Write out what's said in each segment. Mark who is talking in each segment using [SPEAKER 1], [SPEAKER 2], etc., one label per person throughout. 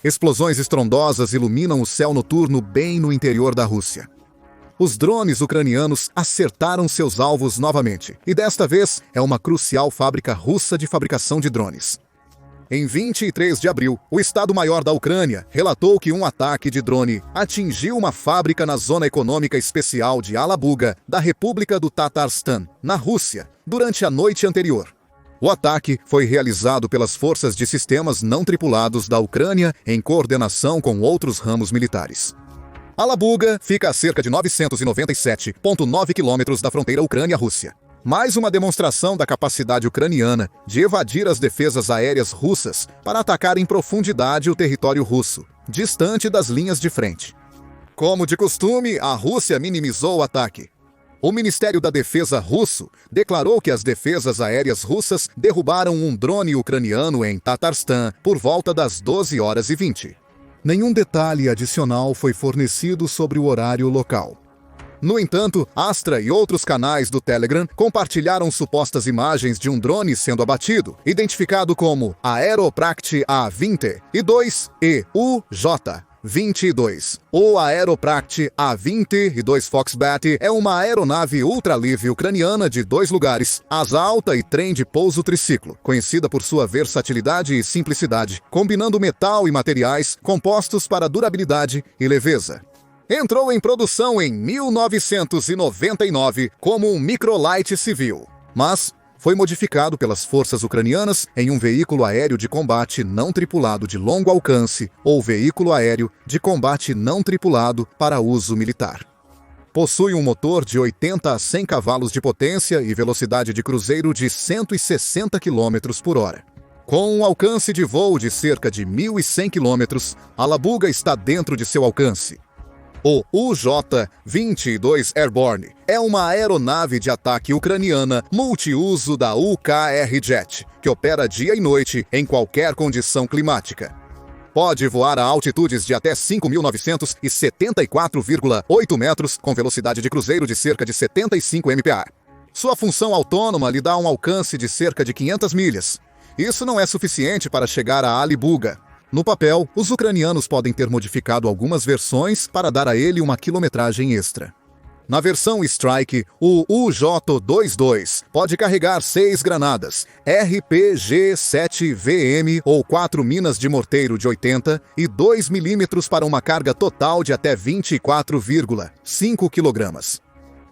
[SPEAKER 1] Explosões estrondosas iluminam o céu noturno bem no interior da Rússia. Os drones ucranianos acertaram seus alvos novamente, e desta vez é uma crucial fábrica russa de fabricação de drones. Em 23 de abril, o Estado-Maior da Ucrânia relatou que um ataque de drone atingiu uma fábrica na Zona Econômica Especial de Alabuga, da República do Tatarstan, na Rússia, durante a noite anterior. O ataque foi realizado pelas forças de sistemas não tripulados da Ucrânia em coordenação com outros ramos militares. Alabuga fica a cerca de 997,9 quilômetros da fronteira Ucrânia-Rússia. Mais uma demonstração da capacidade ucraniana de evadir as defesas aéreas russas para atacar em profundidade o território russo, distante das linhas de frente. Como de costume, a Rússia minimizou o ataque. O Ministério da Defesa russo declarou que as defesas aéreas russas derrubaram um drone ucraniano em Tatarstan por volta das 12h20. Nenhum detalhe adicional foi fornecido sobre o horário local. No entanto, Astra e outros canais do Telegram compartilharam supostas imagens de um drone sendo abatido, identificado como Aeropract A-20 e 2EUJ-22. O Aeropract A-20 e 2 Foxbat é uma aeronave ultraleve ucraniana de 2 lugares, asa alta e trem de pouso triciclo, conhecida por sua versatilidade e simplicidade, combinando metal e materiais compostos para durabilidade e leveza. Entrou em produção em 1999 como um microlight civil, mas foi modificado pelas forças ucranianas em um veículo aéreo de combate não tripulado de longo alcance ou veículo aéreo de combate não tripulado para uso militar. Possui um motor de 80 a 100 cavalos de potência e velocidade de cruzeiro de 160 km por hora. Com um alcance de voo de cerca de 1.100 km, Alabuga está dentro de seu alcance. O UJ-22 Airborne é uma aeronave de ataque ucraniana multiuso da Ukr-Jet, que opera dia e noite em qualquer condição climática. Pode voar a altitudes de até 5.974,8 metros com velocidade de cruzeiro de cerca de 75 mph. Sua função autônoma lhe dá um alcance de cerca de 500 milhas. Isso não é suficiente para chegar a Alabuga. No papel, os ucranianos podem ter modificado algumas versões para dar a ele uma quilometragem extra. Na versão Strike, o UJ-22 pode carregar 6 granadas, RPG-7VM ou 4 minas de morteiro de 80 e 2 mm para uma carga total de até 24,5 kg.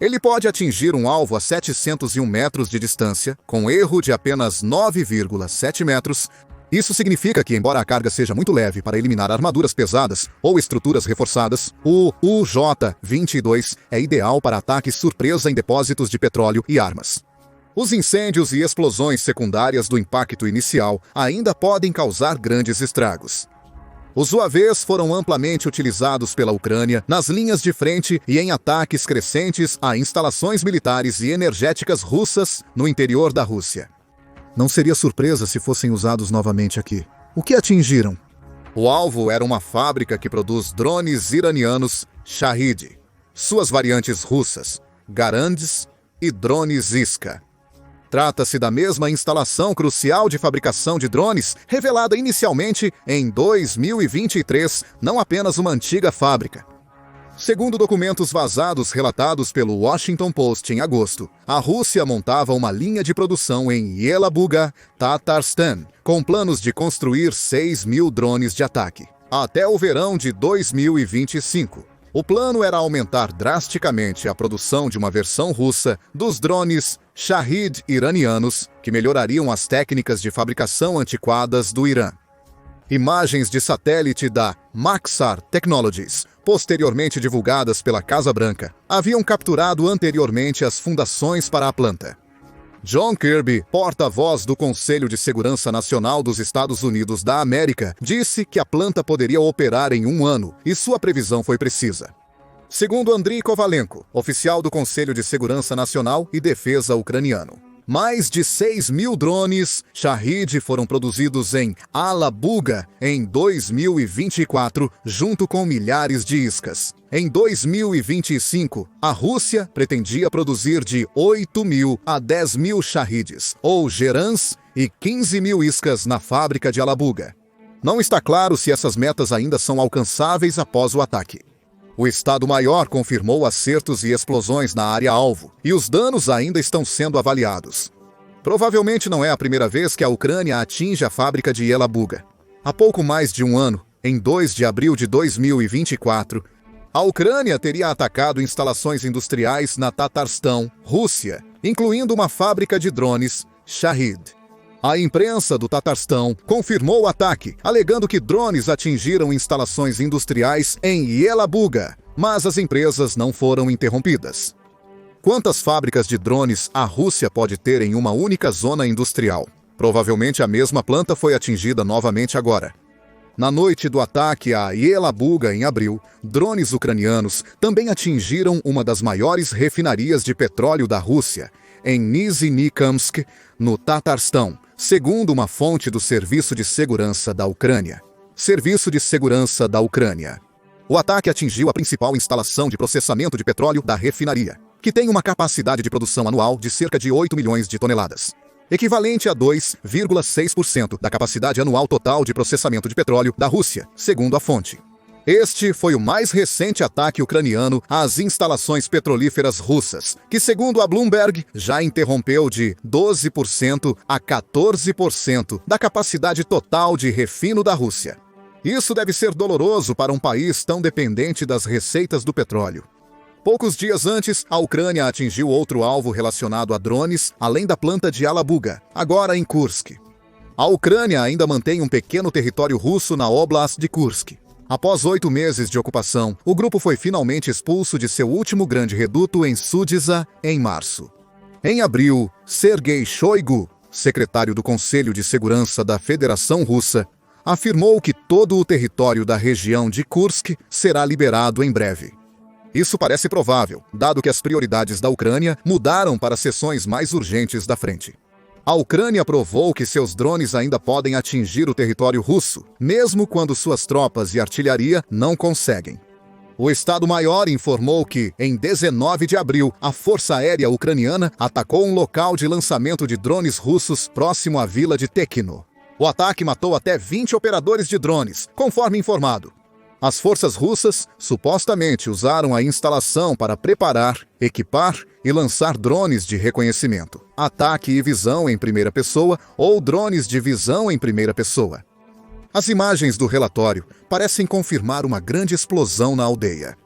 [SPEAKER 1] Ele pode atingir um alvo a 701 metros de distância, com erro de apenas 9,7 metros. Isso significa que, embora a carga seja muito leve para eliminar armaduras pesadas ou estruturas reforçadas, o UJ-22 é ideal para ataques surpresa em depósitos de petróleo e armas. Os incêndios e explosões secundárias do impacto inicial ainda podem causar grandes estragos. Os UAVs foram amplamente utilizados pela Ucrânia nas linhas de frente e em ataques crescentes a instalações militares e energéticas russas no interior da Rússia. Não seria surpresa se fossem usados novamente aqui. O que atingiram? O alvo era uma fábrica que produz drones iranianos Shahid, suas variantes russas, Garands e drones Iska. Trata-se da mesma instalação crucial de fabricação de drones revelada inicialmente em 2023, não apenas uma antiga fábrica. Segundo documentos vazados relatados pelo Washington Post em agosto, a Rússia montava uma linha de produção em Yelabuga, Tatarstan, com planos de construir 6.000 drones de ataque, até o verão de 2025. O plano era aumentar drasticamente a produção de uma versão russa dos drones Shahid iranianos, que melhorariam as técnicas de fabricação antiquadas do Irã. Imagens de satélite da Maxar Technologies, posteriormente divulgadas pela Casa Branca, haviam capturado anteriormente as fundações para a planta. John Kirby, porta-voz do Conselho de Segurança Nacional dos Estados Unidos da América, disse que a planta poderia operar em 1 ano, e sua previsão foi precisa. Segundo Andriy Kovalenko, oficial do Conselho de Segurança Nacional e Defesa ucraniano, mais de 6.000 drones Shahid foram produzidos em Alabuga em 2024, junto com milhares de iscas. Em 2025, a Rússia pretendia produzir de 8.000 a 10.000 Shahids, ou Gerans, e 15.000 iscas na fábrica de Alabuga. Não está claro se essas metas ainda são alcançáveis após o ataque. O Estado-Maior confirmou acertos e explosões na área-alvo, e os danos ainda estão sendo avaliados. Provavelmente não é a primeira vez que a Ucrânia atinge a fábrica de Yelabuga. Há pouco mais de um ano, em 2 de abril de 2024, a Ucrânia teria atacado instalações industriais na Tatarstão, Rússia, incluindo uma fábrica de drones, Shahid. A imprensa do Tatarstão confirmou o ataque, alegando que drones atingiram instalações industriais em Yelabuga, mas as empresas não foram interrompidas. Quantas fábricas de drones a Rússia pode ter em uma única zona industrial? Provavelmente a mesma planta foi atingida novamente agora. Na noite do ataque a Yelabuga, em abril, drones ucranianos também atingiram uma das maiores refinarias de petróleo da Rússia, em Nizhny-Kamsk, no Tatarstão, segundo uma fonte do Serviço de Segurança da Ucrânia. Serviço de Segurança da Ucrânia. O ataque atingiu a principal instalação de processamento de petróleo da refinaria, que tem uma capacidade de produção anual de cerca de 8 milhões de toneladas, equivalente a 2,6% da capacidade anual total de processamento de petróleo da Rússia, segundo a fonte. Este foi o mais recente ataque ucraniano às instalações petrolíferas russas, que, segundo a Bloomberg, já interrompeu de 12% a 14% da capacidade total de refino da Rússia. Isso deve ser doloroso para um país tão dependente das receitas do petróleo. Poucos dias antes, a Ucrânia atingiu outro alvo relacionado a drones, além da planta de Yelabuga, agora em Kursk. A Ucrânia ainda mantém um pequeno território russo na Oblast de Kursk. Após 8 meses de ocupação, o grupo foi finalmente expulso de seu último grande reduto em Sudzha, em março. Em abril, Sergei Shoigu, secretário do Conselho de Segurança da Federação Russa, afirmou que todo o território da região de Kursk será liberado em breve. Isso parece provável, dado que as prioridades da Ucrânia mudaram para seções mais urgentes da frente. A Ucrânia provou que seus drones ainda podem atingir o território russo, mesmo quando suas tropas e artilharia não conseguem. O Estado-Maior informou que, em 19 de abril, a Força Aérea Ucraniana atacou um local de lançamento de drones russos próximo à vila de Tekno. O ataque matou até 20 operadores de drones, conforme informado. As forças russas supostamente usaram a instalação para preparar, equipar e lançar drones de reconhecimento, ataque e visão em primeira pessoa ou drones de visão em primeira pessoa. As imagens do relatório parecem confirmar uma grande explosão na aldeia.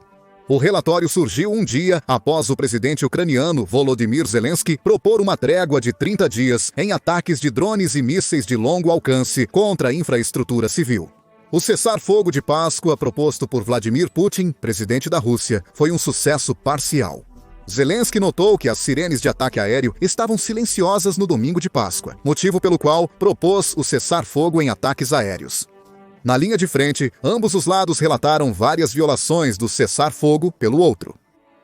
[SPEAKER 1] O relatório surgiu um dia após o presidente ucraniano Volodymyr Zelensky propor uma trégua de 30 dias em ataques de drones e mísseis de longo alcance contra a infraestrutura civil. O cessar-fogo de Páscoa proposto por Vladimir Putin, presidente da Rússia, foi um sucesso parcial. Zelensky notou que as sirenes de ataque aéreo estavam silenciosas no domingo de Páscoa, motivo pelo qual propôs o cessar-fogo em ataques aéreos. Na linha de frente, ambos os lados relataram várias violações do cessar-fogo pelo outro.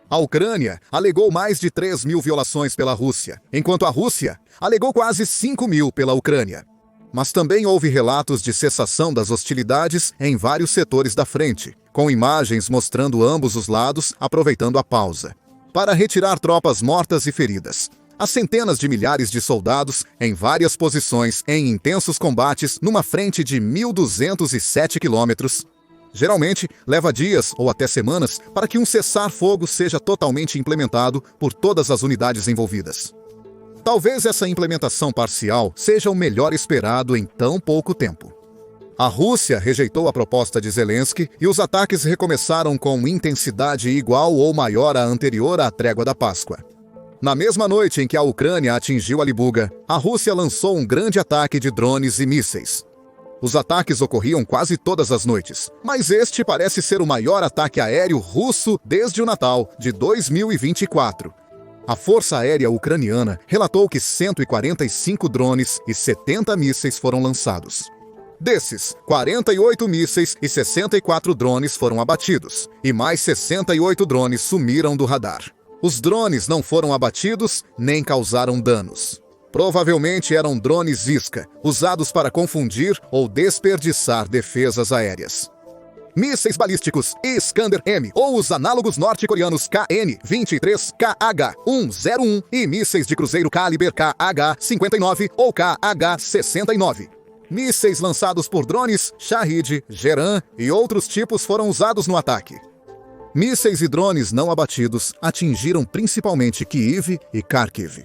[SPEAKER 1] A Ucrânia alegou mais de 3 mil violações pela Rússia, enquanto a Rússia alegou quase 5 mil pela Ucrânia. Mas também houve relatos de cessação das hostilidades em vários setores da frente, com imagens mostrando ambos os lados aproveitando a pausa para retirar tropas mortas e feridas. Há centenas de milhares de soldados em várias posições em intensos combates numa frente de 1.207 quilômetros. Geralmente, leva dias ou até semanas para que um cessar-fogo seja totalmente implementado por todas as unidades envolvidas. Talvez essa implementação parcial seja o melhor esperado em tão pouco tempo. A Rússia rejeitou a proposta de Zelensky e os ataques recomeçaram com intensidade igual ou maior à anterior à trégua da Páscoa. Na mesma noite em que a Ucrânia atingiu Yelabuga, a Rússia lançou um grande ataque de drones e mísseis. Os ataques ocorriam quase todas as noites, mas este parece ser o maior ataque aéreo russo desde o Natal de 2024. A Força Aérea Ucraniana relatou que 145 drones e 70 mísseis foram lançados. Desses, 48 mísseis e 64 drones foram abatidos, e mais 68 drones sumiram do radar. Os drones não foram abatidos nem causaram danos. Provavelmente eram drones Iska, usados para confundir ou desperdiçar defesas aéreas. Mísseis balísticos Iskander-M ou os análogos norte-coreanos KN-23, KH-101 e mísseis de cruzeiro calibre KH-59 ou KH-69. Mísseis lançados por drones Shahid, Geran e outros tipos foram usados no ataque. Mísseis e drones não abatidos atingiram principalmente Kyiv e Kharkiv.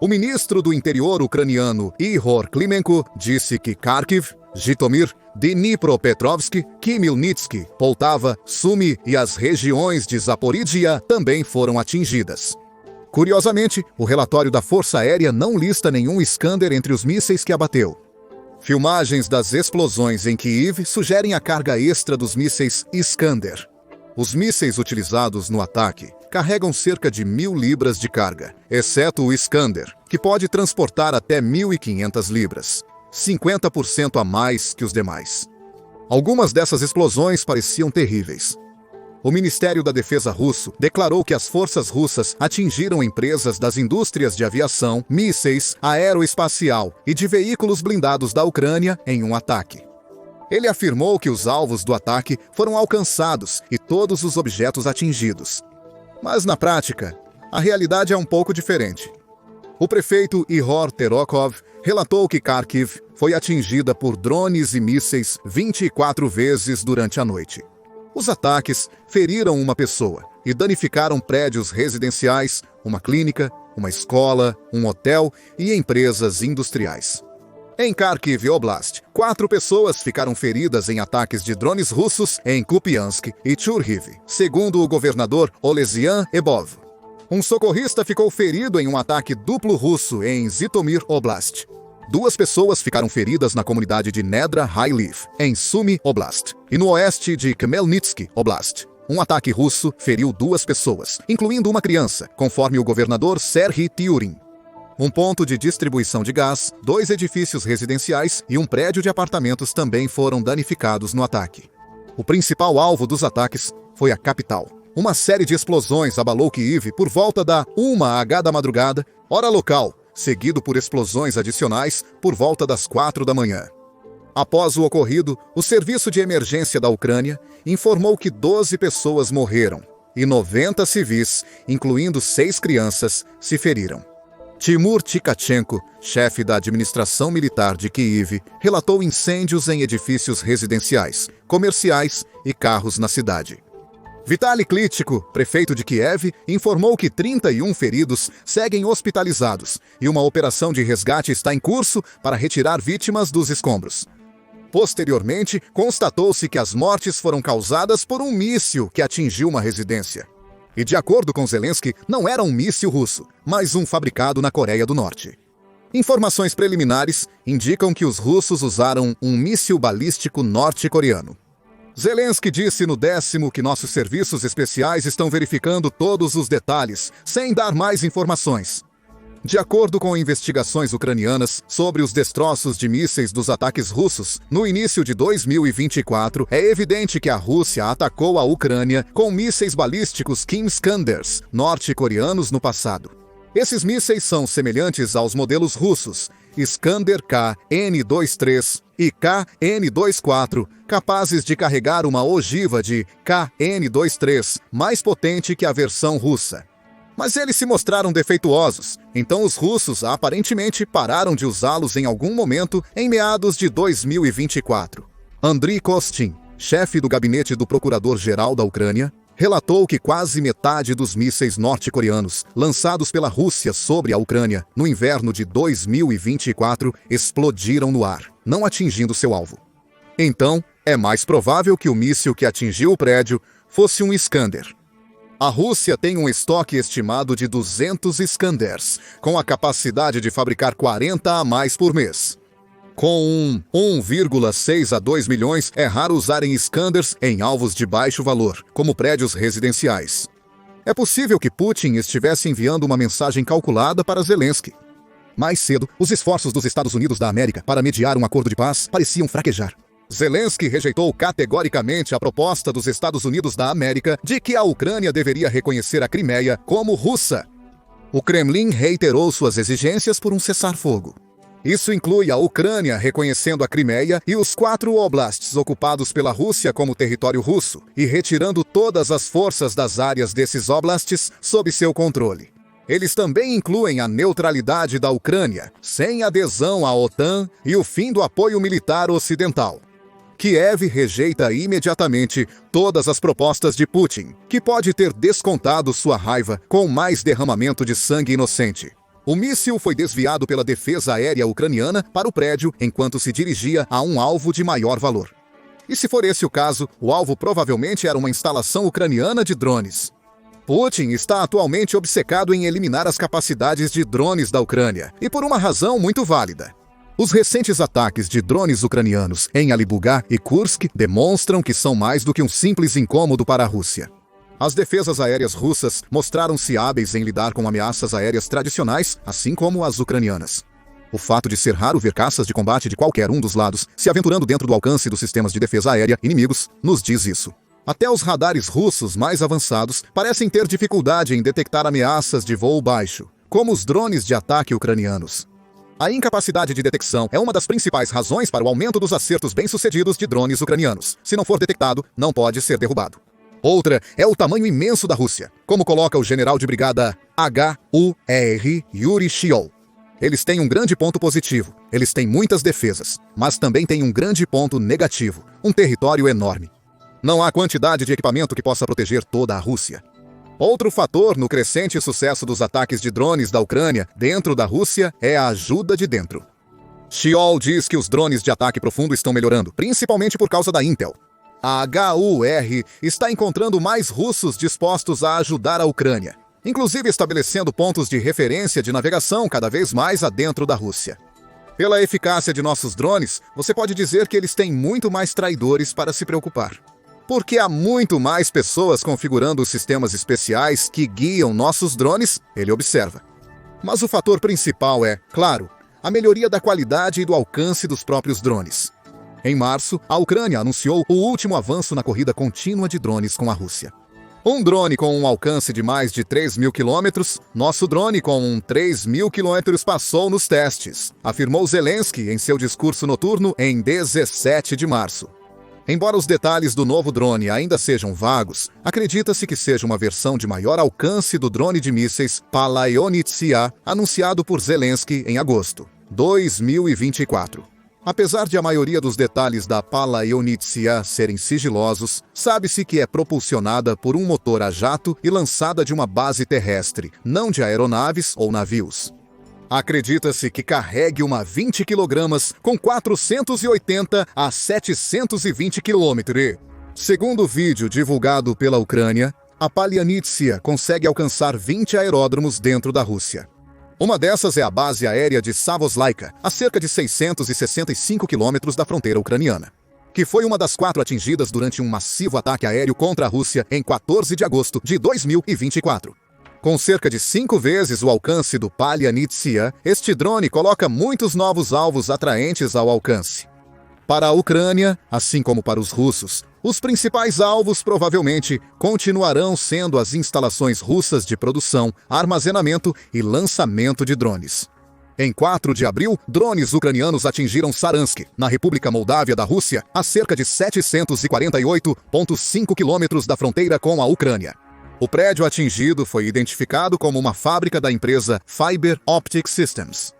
[SPEAKER 1] O ministro do interior ucraniano Ihor Klimenko disse que Kharkiv, Jitomir, Dnipropetrovsk, Khmelnytsk, Poltava, Sumy e as regiões de Zaporídia também foram atingidas. Curiosamente, o relatório da Força Aérea não lista nenhum Iskander entre os mísseis que abateu. Filmagens das explosões em Kyiv sugerem a carga extra dos mísseis Iskander. Os mísseis utilizados no ataque carregam cerca de 1.000 libras de carga, exceto o Iskander, que pode transportar até 1.500 libras, 50% a mais que os demais. Algumas dessas explosões pareciam terríveis. O Ministério da Defesa russo declarou que as forças russas atingiram empresas das indústrias de aviação, mísseis, aeroespacial e de veículos blindados da Ucrânia em um ataque. Ele afirmou que os alvos do ataque foram alcançados e todos os objetos atingidos. Mas na prática, a realidade é um pouco diferente. O prefeito Ihor Terokov relatou que Kharkiv foi atingida por drones e mísseis 24 vezes durante a noite. Os ataques feriram uma pessoa e danificaram prédios residenciais, uma clínica, uma escola, um hotel e empresas industriais. Em Kharkiv Oblast, 4 pessoas ficaram feridas em ataques de drones russos em Kupiansk e Churhiv, segundo o governador Oleksian Ebov. Um socorrista ficou ferido em um ataque duplo russo em Zitomir Oblast. 2 pessoas ficaram feridas na comunidade de Nedra Hailiv, em Sumy Oblast, e no oeste de Khmelnytsk Oblast. Um ataque russo feriu 2 pessoas, incluindo uma criança, conforme o governador Serhiy Tyurin. Um ponto de distribuição de gás, 2 edifícios residenciais e um prédio de apartamentos também foram danificados no ataque. O principal alvo dos ataques foi a capital. Uma série de explosões abalou Kyiv por volta da 1h da madrugada, hora local, seguido por explosões adicionais por volta das 4 da manhã. Após o ocorrido, o Serviço de Emergência da Ucrânia informou que 12 pessoas morreram e 90 civis, incluindo 6 crianças, se feriram. Timur Tkachenko, chefe da administração militar de Kyiv, relatou incêndios em edifícios residenciais, comerciais e carros na cidade. Vitaly Klitschko, prefeito de Kiev, informou que 31 feridos seguem hospitalizados e uma operação de resgate está em curso para retirar vítimas dos escombros. Posteriormente, constatou-se que as mortes foram causadas por um míssil que atingiu uma residência. E de acordo com Zelensky, não era um míssil russo, mas um fabricado na Coreia do Norte. Informações preliminares indicam que os russos usaram um míssil balístico norte-coreano. Zelensky disse no 10º que nossos serviços especiais estão verificando todos os detalhes, sem dar mais informações. De acordo com investigações ucranianas sobre os destroços de mísseis dos ataques russos, no início de 2024, é evidente que a Rússia atacou a Ucrânia com mísseis balísticos Kim Iskanders norte-coreanos no passado. Esses mísseis são semelhantes aos modelos russos Iskander-K N-23 e K-N-24, capazes de carregar uma ogiva de K-N-23 mais potente que a versão russa. Mas eles se mostraram defeituosos, então os russos aparentemente pararam de usá-los em algum momento em meados de 2024. Andriy Kostin, chefe do gabinete do procurador-geral da Ucrânia, relatou que quase metade dos mísseis norte-coreanos lançados pela Rússia sobre a Ucrânia no inverno de 2024 explodiram no ar, não atingindo seu alvo. Então, é mais provável que o míssil que atingiu o prédio fosse um Iskander. A Rússia tem um estoque estimado de 200 Iskanders, com a capacidade de fabricar 40 a mais por mês. Com 1,6 a 2 milhões, é raro usarem Iskanders em alvos de baixo valor, como prédios residenciais. É possível que Putin estivesse enviando uma mensagem calculada para Zelensky. Mais cedo, os esforços dos Estados Unidos da América para mediar um acordo de paz pareciam fraquejar. Zelensky rejeitou categoricamente a proposta dos Estados Unidos da América de que a Ucrânia deveria reconhecer a Crimeia como russa. O Kremlin reiterou suas exigências por um cessar-fogo. Isso inclui a Ucrânia reconhecendo a Crimeia e os 4 oblasts ocupados pela Rússia como território russo e retirando todas as forças das áreas desses oblasts sob seu controle. Eles também incluem a neutralidade da Ucrânia, sem adesão à OTAN e o fim do apoio militar ocidental. Kiev rejeita imediatamente todas as propostas de Putin, que pode ter descontado sua raiva com mais derramamento de sangue inocente. O míssil foi desviado pela defesa aérea ucraniana para o prédio enquanto se dirigia a um alvo de maior valor. E se for esse o caso, o alvo provavelmente era uma instalação ucraniana de drones. Putin está atualmente obcecado em eliminar as capacidades de drones da Ucrânia, e por uma razão muito válida. Os recentes ataques de drones ucranianos em Alibugá e Kursk demonstram que são mais do que um simples incômodo para a Rússia. As defesas aéreas russas mostraram-se hábeis em lidar com ameaças aéreas tradicionais, assim como as ucranianas. O fato de ser raro ver caças de combate de qualquer um dos lados se aventurando dentro do alcance dos sistemas de defesa aérea inimigos nos diz isso. Até os radares russos mais avançados parecem ter dificuldade em detectar ameaças de voo baixo, como os drones de ataque ucranianos. A incapacidade de detecção é uma das principais razões para o aumento dos acertos bem-sucedidos de drones ucranianos. Se não for detectado, não pode ser derrubado. Outra é o tamanho imenso da Rússia, como coloca o general de brigada HUR Yuri Shiol. Eles têm um grande ponto positivo, eles têm muitas defesas, mas também têm um grande ponto negativo, um território enorme. Não há quantidade de equipamento que possa proteger toda a Rússia. Outro fator no crescente sucesso dos ataques de drones da Ucrânia dentro da Rússia é a ajuda de dentro. Shiol diz que os drones de ataque profundo estão melhorando, principalmente por causa da Intel. A HUR está encontrando mais russos dispostos a ajudar a Ucrânia, inclusive estabelecendo pontos de referência de navegação cada vez mais adentro da Rússia. Pela eficácia de nossos drones, você pode dizer que eles têm muito mais traidores para se preocupar. Porque há muito mais pessoas configurando os sistemas especiais que guiam nossos drones, ele observa. Mas o fator principal é, claro, a melhoria da qualidade e do alcance dos próprios drones. Em março, a Ucrânia anunciou o último avanço na corrida contínua de drones com a Rússia. Um drone com um alcance de mais de 3.000 quilômetros, nosso drone com 3.000 quilômetros passou nos testes, afirmou Zelensky em seu discurso noturno em 17 de março. Embora os detalhes do novo drone ainda sejam vagos, acredita-se que seja uma versão de maior alcance do drone de mísseis Palaionitsia, anunciado por Zelensky em agosto 2024. Apesar de a maioria dos detalhes da Palaionitsia serem sigilosos, sabe-se que é propulsionada por um motor a jato e lançada de uma base terrestre, não de aeronaves ou navios. Acredita-se que carregue uma 20 kg com 480 a 720 km. Segundo o vídeo divulgado pela Ucrânia, a Palaionitsia consegue alcançar 20 aeródromos dentro da Rússia. Uma dessas é a base aérea de Savoslaika, a cerca de 665 quilômetros da fronteira ucraniana, que foi uma das 4 atingidas durante um massivo ataque aéreo contra a Rússia em 14 de agosto de 2024. Com cerca de 5 vezes o alcance do Palaionitsia, este drone coloca muitos novos alvos atraentes ao alcance. Para a Ucrânia, assim como para os russos, os principais alvos provavelmente continuarão sendo as instalações russas de produção, armazenamento e lançamento de drones. Em 4 de abril, drones ucranianos atingiram Saransk, na República Moldávia da Rússia, a cerca de 748,5 quilômetros da fronteira com a Ucrânia. O prédio atingido foi identificado como uma fábrica da empresa Fiber Optic Systems.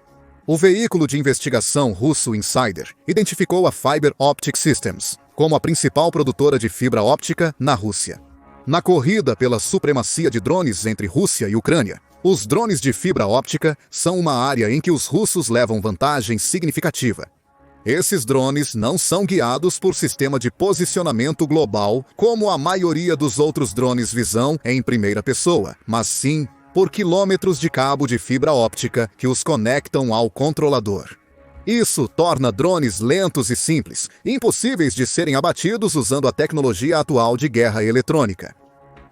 [SPEAKER 1] O veículo de investigação russo Insider identificou a Fiber Optic Systems como a principal produtora de fibra óptica na Rússia. Na corrida pela supremacia de drones entre Rússia e Ucrânia, os drones de fibra óptica são uma área em que os russos levam vantagem significativa. Esses drones não são guiados por sistema de posicionamento global, como a maioria dos outros drones visão em primeira pessoa, mas sim por quilômetros de cabo de fibra óptica que os conectam ao controlador. Isso torna drones lentos e simples, impossíveis de serem abatidos usando a tecnologia atual de guerra eletrônica.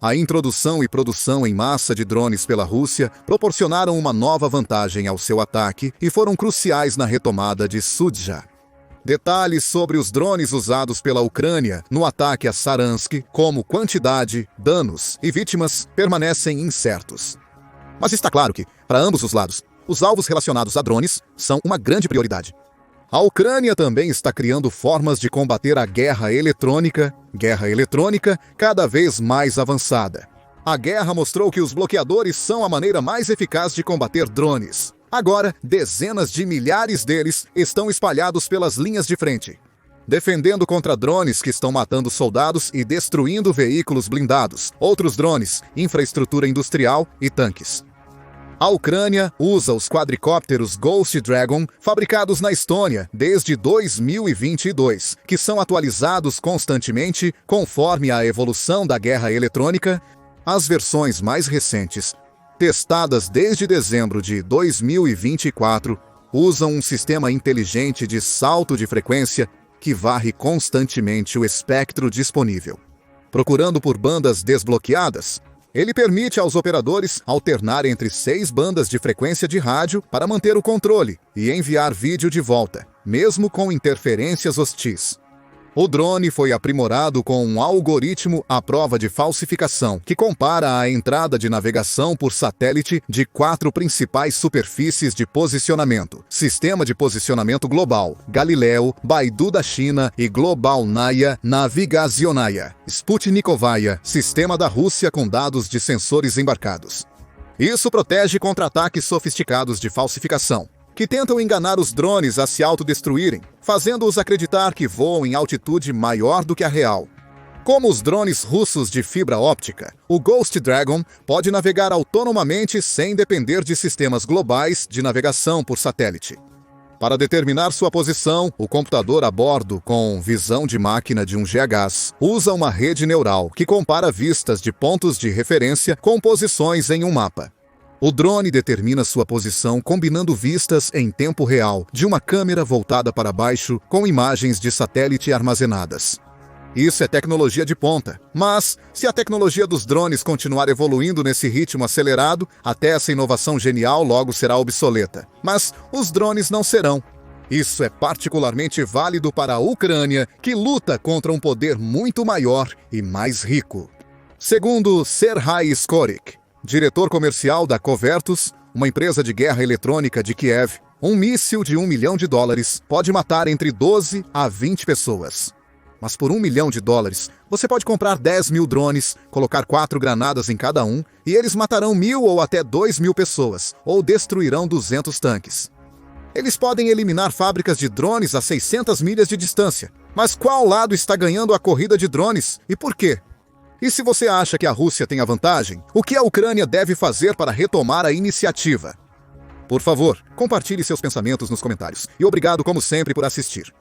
[SPEAKER 1] A introdução e produção em massa de drones pela Rússia proporcionaram uma nova vantagem ao seu ataque e foram cruciais na retomada de Sudzha. Detalhes sobre os drones usados pela Ucrânia no ataque a Saransk, como quantidade, danos e vítimas, permanecem incertos. Mas está claro que, para ambos os lados, os alvos relacionados a drones são uma grande prioridade. A Ucrânia também está criando formas de combater a guerra eletrônica cada vez mais avançada. A guerra mostrou que os bloqueadores são a maneira mais eficaz de combater drones. Agora, dezenas de milhares deles estão espalhados pelas linhas de frente, defendendo contra drones que estão matando soldados e destruindo veículos blindados, outros drones, infraestrutura industrial e tanques. A Ucrânia usa os quadricópteros Ghost Dragon, fabricados na Estônia desde 2022, que são atualizados constantemente conforme a evolução da guerra eletrônica. As versões mais recentes, testadas desde dezembro de 2024, usam um sistema inteligente de salto de frequência que varre constantemente o espectro disponível. Procurando por bandas desbloqueadas, ele permite aos operadores alternar entre 6 bandas de frequência de rádio para manter o controle e enviar vídeo de volta, mesmo com interferências hostis. O drone foi aprimorado com um algoritmo à prova de falsificação, que compara a entrada de navegação por satélite de 4 principais superfícies de posicionamento: Sistema de Posicionamento Global, Galileo, Baidu da China e Globalnaya Navigacionaya, Sputnikovaya, sistema da Rússia com dados de sensores embarcados. Isso protege contra ataques sofisticados de falsificação, que tentam enganar os drones a se autodestruírem, fazendo-os acreditar que voam em altitude maior do que a real. Como os drones russos de fibra óptica, o Ghost Dragon pode navegar autonomamente sem depender de sistemas globais de navegação por satélite. Para determinar sua posição, o computador a bordo, com visão de máquina de 1 GHz, usa uma rede neural que compara vistas de pontos de referência com posições em um mapa. O drone determina sua posição combinando vistas em tempo real de uma câmera voltada para baixo com imagens de satélite armazenadas. Isso é tecnologia de ponta, mas se a tecnologia dos drones continuar evoluindo nesse ritmo acelerado, até essa inovação genial logo será obsoleta. Mas os drones não serão. Isso é particularmente válido para a Ucrânia, que luta contra um poder muito maior e mais rico. Segundo Serhii Skorik, diretor comercial da Covertus, uma empresa de guerra eletrônica de Kiev, um míssil de $1 milhão pode matar entre 12 a 20 pessoas. Mas por $1 milhão, você pode comprar 10 mil drones, colocar 4 granadas em cada um, e eles matarão 1.000 ou até 2.000 pessoas, ou destruirão 200 tanques. Eles podem eliminar fábricas de drones a 600 milhas de distância. Mas qual lado está ganhando a corrida de drones e por quê? E se você acha que a Rússia tem a vantagem, o que a Ucrânia deve fazer para retomar a iniciativa? Por favor, compartilhe seus pensamentos nos comentários. E obrigado, como sempre, por assistir.